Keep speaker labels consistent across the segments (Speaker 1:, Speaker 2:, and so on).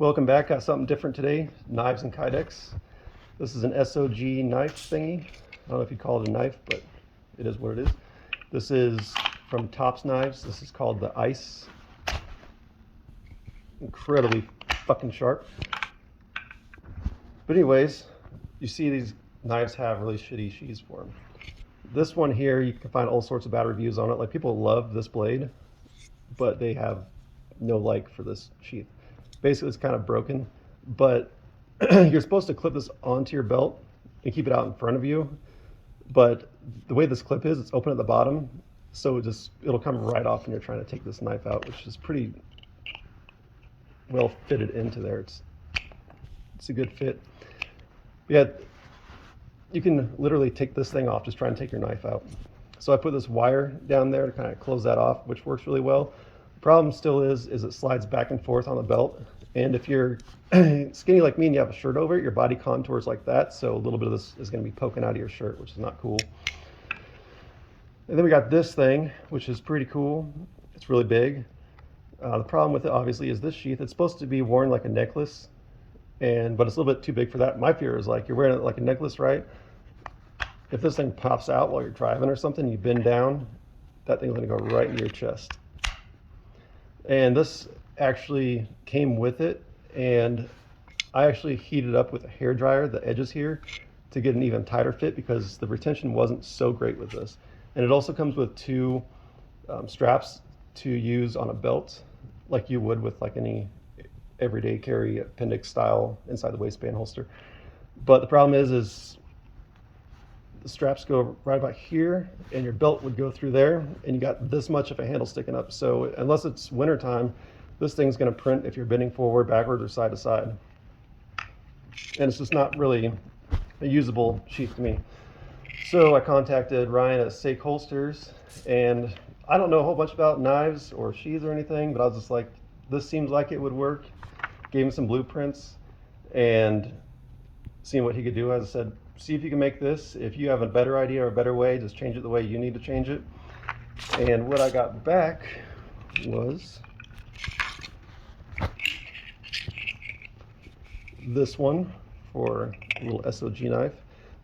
Speaker 1: Welcome back. Got something different today. Knives and kydex. This is an SOG knife thingy. I don't know if you'd call it a knife, but it is what it is. This is from Tops Knives. This is called the Ice. Incredibly fucking sharp. But anyways, you see these knives have really shitty sheaths for them. This one here, you can find all sorts of bad reviews on it. Like, people love this blade, but they have no like for this sheath. Basically, it's kind of broken, but you're supposed to clip this onto your belt and keep it out in front of you. But the way this clip is, it's open at the bottom, so it'll come right off when you're trying to take this knife out, which is pretty well fitted into there. It's a good fit. Yeah, you can literally take this thing off, just try and take your knife out. So I put this wire down there to kind of close that off, which works really well. The problem still is it slides back and forth on the belt. And if you're skinny like me and you have a shirt over it, your body contours like that. So a little bit of this is going to be poking out of your shirt, which is not cool. And then we got this thing, which is pretty cool. It's really big. The problem with it, obviously, is this sheath. It's supposed to be worn like a necklace, but it's a little bit too big for that. My fear is, like, you're wearing it like a necklace, right? If this thing pops out while you're driving or something, you bend down, that thing's going to go right in your chest. And this actually came with it, and I actually heated up with a hair dryer the edges here to get an even tighter fit, because the retention wasn't so great with this. And it also comes with two straps to use on a belt, like you would with like any everyday carry appendix style inside the waistband holster. But the problem is the straps go right about here, and your belt would go through there, and you got this much of a handle sticking up. So unless it's winter time, this thing's going to print if you're bending forward, backwards, or side to side. And it's just not really a usable sheath to me. So I contacted Ryan at SAEK Holsters, and I don't know a whole bunch about knives or sheaths or anything, but I was just like, this seems like it would work. Gave him some blueprints and seeing what he could do. As I said, see if you can make this. If you have a better idea or a better way, just change it the way you need to change it. And what I got back was this one for a little SOG knife.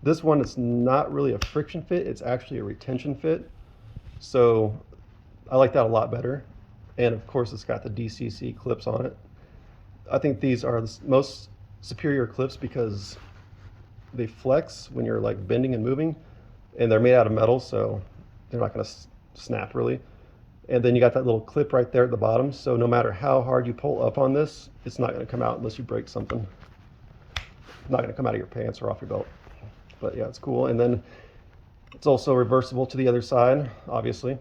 Speaker 1: This one is not really a friction fit, it's actually a retention fit. So I like that a lot better. And of course, it's got the DCC clips on it. I think these are the most superior clips because they flex when you're like bending and moving, and they're made out of metal, so they're not going to snap really. And then you got that little clip right there at the bottom, so no matter how hard you pull up on this, it's not going to come out unless you break something. It's not going to come out of your pants or off your belt. But yeah, it's cool. And then it's also reversible to the other side, obviously.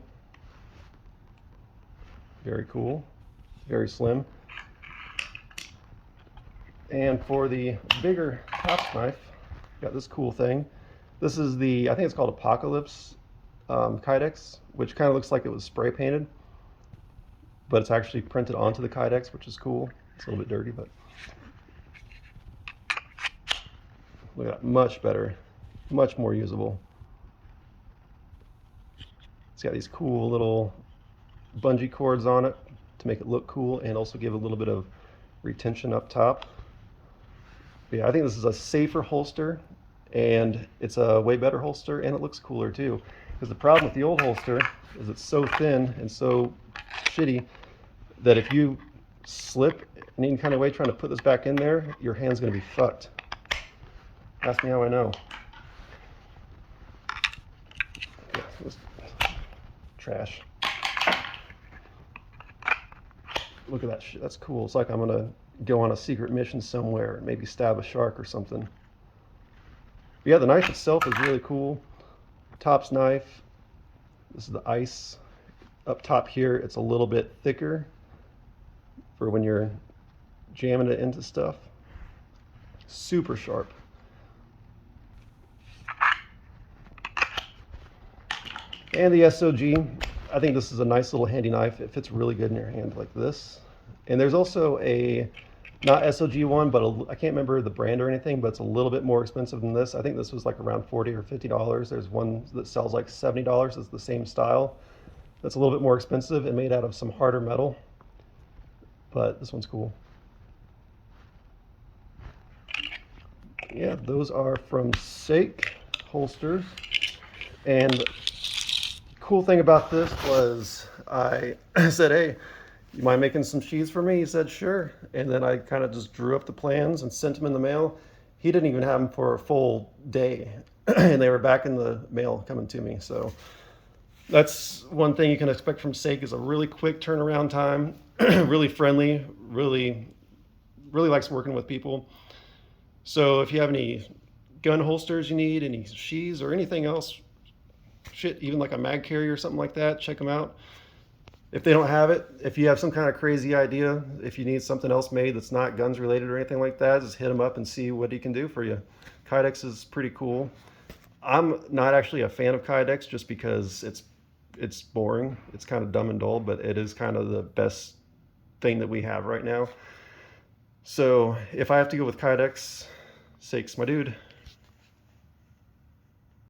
Speaker 1: Very cool, very slim. And for the bigger Tops knife, got this cool thing. This is the, I think it's called Apocalypse kydex, which kind of looks like it was spray painted, but it's actually printed onto the kydex, which is cool. It's a little bit dirty, but look at that, much better, much more usable. It's got these cool little bungee cords on it to make it look cool and also give a little bit of retention up top. But yeah, I think this is a safer holster, and it's a way better holster, and it looks cooler too. Because the problem with the old holster is it's so thin and so shitty that if you slip in any kind of way trying to put this back in there, your hand's going to be fucked. Ask me how I know. Okay, this trash. Look at that shit. That's cool. It's like I'm going to go on a secret mission somewhere and maybe stab a shark or something. But yeah, the knife itself is really cool. Tops knife. This is the ice. Up top here, it's a little bit thicker for when you're jamming it into stuff. Super sharp. And the SOG, I think this is a nice little handy knife. It fits really good in your hand like this. And there's also a, not SOG one, but I can't remember the brand or anything, but it's a little bit more expensive than this. I think this was like around $40 or $50. There's one that sells like $70. It's the same style. That's a little bit more expensive and made out of some harder metal, but this one's cool. Yeah, those are from SAEK Holsters. And cool thing about this was I said, hey, you mind making some sheaths for me? He said, sure. And then I kind of just drew up the plans and sent them in the mail. He didn't even have them for a full day, and they were back in the mail coming to me. So that's one thing you can expect from SAEK is a really quick turnaround time, really friendly, really likes working with people. So if you have any gun holsters you need, any sheaths or anything else, shit, even like a mag carrier or something like that, check them out. If they don't have it, if you have some kind of crazy idea, if you need something else made that's not guns related or anything like that, just hit him up and see what he can do for you. Kydex is pretty cool. I'm not actually a fan of Kydex just because it's boring. It's kind of dumb and dull, but it is kind of the best thing that we have right now. So if I have to go with Kydex, SAEK's my dude.